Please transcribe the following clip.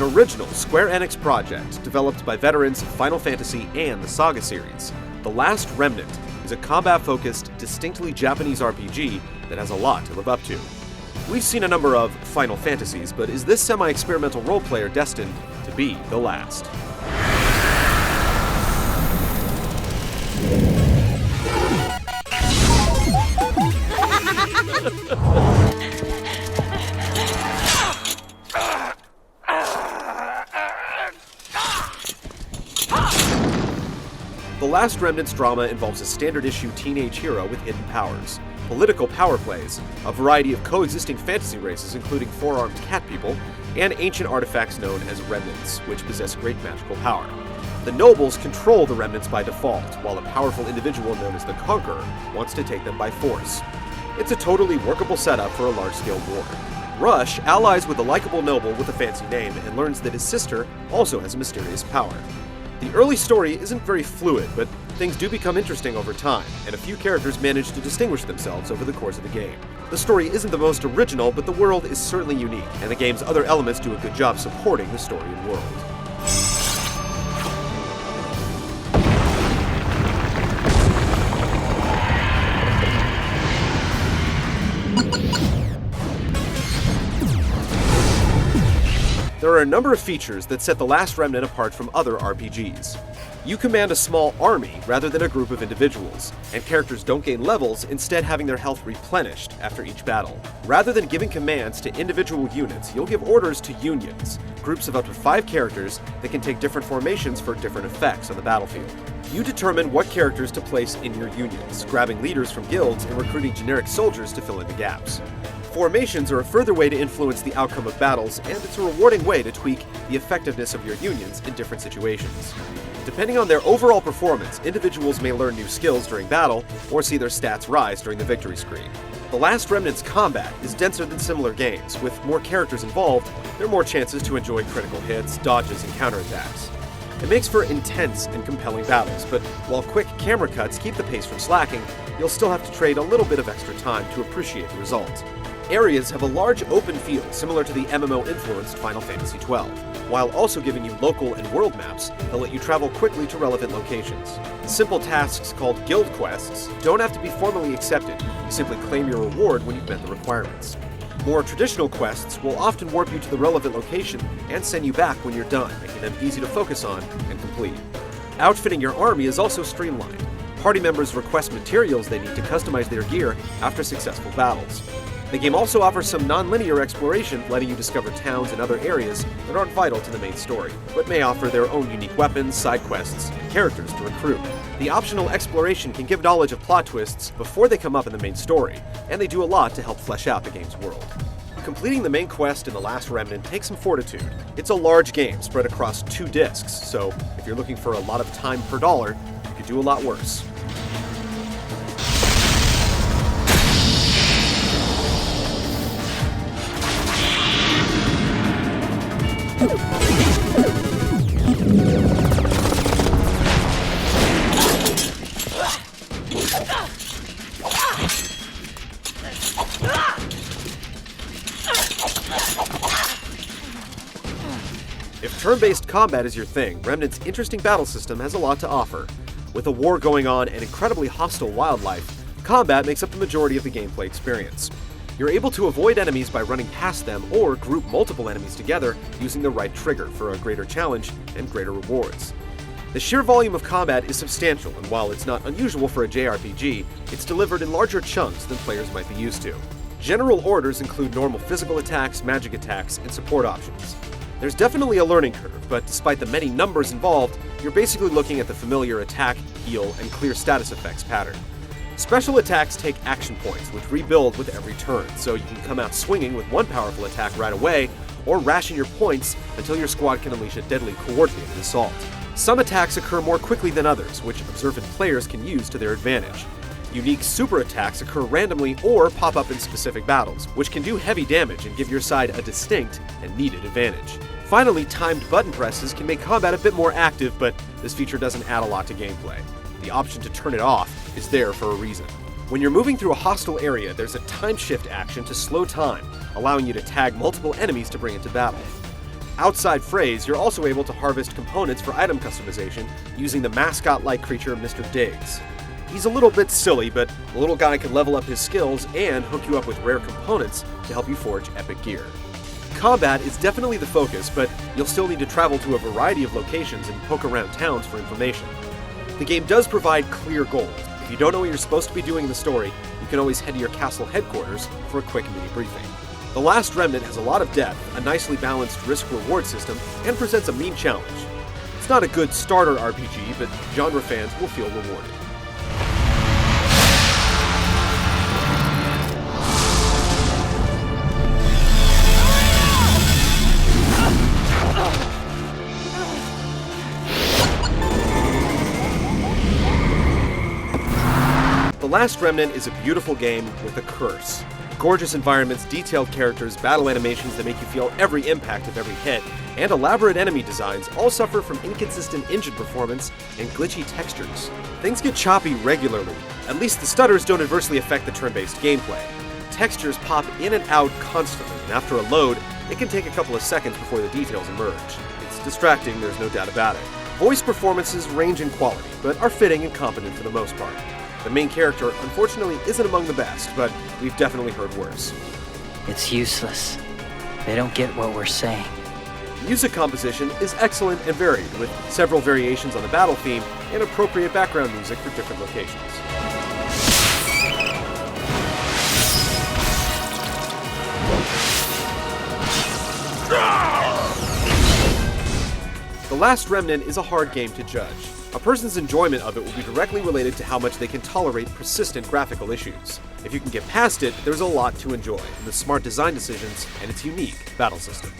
original Square-Enix project developed by veterans of Final Fantasy and the Saga series. The Last Remnant is a combat-focused, distinctly Japanese RPG that has a lot to live up to. We've seen a number of Final Fantasies, but is this semi-experimental role-player destined to be the last? The Last Remnant's drama involves a standard-issue teenage hero with hidden powers, political power plays, a variety of coexisting fantasy races including four-armed cat people, and ancient artifacts known as remnants, which possess great magical power. The nobles control the remnants by default, while a powerful individual known as the Conqueror wants to take them by force. It's a totally workable setup for a large-scale war. Rush allies with a likable noble with a fancy name and learns that his sister also has a mysterious power. The early story isn't very fluid, but things do become interesting over time, and a few characters manage to distinguish themselves over the course of the game. The story isn't the most original, but the world is certainly unique, and the game's other elements do a good job supporting the story and world. There are a number of features that set The Last Remnant apart from other RPGs. You command a small army rather than a group of individuals, and characters don't gain levels, instead having their health replenished after each battle. Rather than giving commands to individual units, you'll give orders to unions, groups of up to 5 characters that can take different formations for different effects on the battlefield. You determine what characters to place in your unions, grabbing leaders from guilds and recruiting generic soldiers to fill in the gaps. Formations are a further way to influence the outcome of battles, and it's a rewarding way to tweak the effectiveness of your unions in different situations. Depending on their overall performance, individuals may learn new skills during battle, or see their stats rise during the victory screen. The Last Remnant's combat is denser than similar games. With more characters involved, there are more chances to enjoy critical hits, dodges, and counterattacks. It makes for intense and compelling battles, but while quick camera cuts keep the pace from slacking, you'll still have to trade a little bit of extra time to appreciate the result. Areas have a large open field similar to the MMO-influenced Final Fantasy XII, while also giving you local and world maps that let you travel quickly to relevant locations. Simple tasks called guild quests don't have to be formally accepted, you simply claim your reward when you've met the requirements. More traditional quests will often warp you to the relevant location and send you back when you're done, making them easy to focus on and complete. Outfitting your army is also streamlined. Party members request materials they need to customize their gear after successful battles. The game also offers some non-linear exploration, letting you discover towns and other areas that aren't vital to the main story, but may offer their own unique weapons, side quests, and characters to recruit. The optional exploration can give knowledge of plot twists before they come up in the main story, and they do a lot to help flesh out the game's world. Completing the main quest in The Last Remnant takes some fortitude. It's a large game spread across 2 discs, so if you're looking for a lot of time per dollar, you could do a lot worse. If turn-based combat is your thing, Remnant's interesting battle system has a lot to offer. With a war going on and incredibly hostile wildlife, combat makes up the majority of the gameplay experience. You're able to avoid enemies by running past them or group multiple enemies together using the right trigger for a greater challenge and greater rewards. The sheer volume of combat is substantial, and while it's not unusual for a JRPG, it's delivered in larger chunks than players might be used to. General orders include normal physical attacks, magic attacks, and support options. There's definitely a learning curve, but despite the many numbers involved, you're basically looking at the familiar attack, heal, and clear status effects pattern. Special attacks take action points, which rebuild with every turn, so you can come out swinging with one powerful attack right away, or ration your points until your squad can unleash a deadly coordinated assault. Some attacks occur more quickly than others, which observant players can use to their advantage. Unique super attacks occur randomly or pop up in specific battles, which can do heavy damage and give your side a distinct and needed advantage. Finally, timed button presses can make combat a bit more active, but this feature doesn't add a lot to gameplay. The option to turn it off is there for a reason. When you're moving through a hostile area, there's a time shift action to slow time, allowing you to tag multiple enemies to bring it to battle. Outside Phrase, you're also able to harvest components for item customization using the mascot-like creature Mr. Diggs. He's a little bit silly, but the little guy can level up his skills and hook you up with rare components to help you forge epic gear. Combat is definitely the focus, but you'll still need to travel to a variety of locations and poke around towns for information. The game does provide clear goals. If you don't know what you're supposed to be doing in the story, you can always head to your castle headquarters for a quick mini-briefing. The Last Remnant has a lot of depth, a nicely balanced risk-reward system, and presents a mean challenge. It's not a good starter RPG, but genre fans will feel rewarded. The Last Remnant is a beautiful game with a curse. Gorgeous environments, detailed characters, battle animations that make you feel every impact of every hit, and elaborate enemy designs all suffer from inconsistent engine performance and glitchy textures. Things get choppy regularly. At least the stutters don't adversely affect the turn-based gameplay. Textures pop in and out constantly, and after a load, it can take a couple of seconds before the details emerge. It's distracting, there's no doubt about it. Voice performances range in quality, but are fitting and competent for the most part. The main character, unfortunately, isn't among the best, but we've definitely heard worse. It's useless. They don't get what we're saying. Music composition is excellent and varied, with several variations on the battle theme and appropriate background music for different locations. The Last Remnant is a hard game to judge. A person's enjoyment of it will be directly related to how much they can tolerate persistent graphical issues. If you can get past it, there's a lot to enjoy in the smart design decisions and its unique battle system.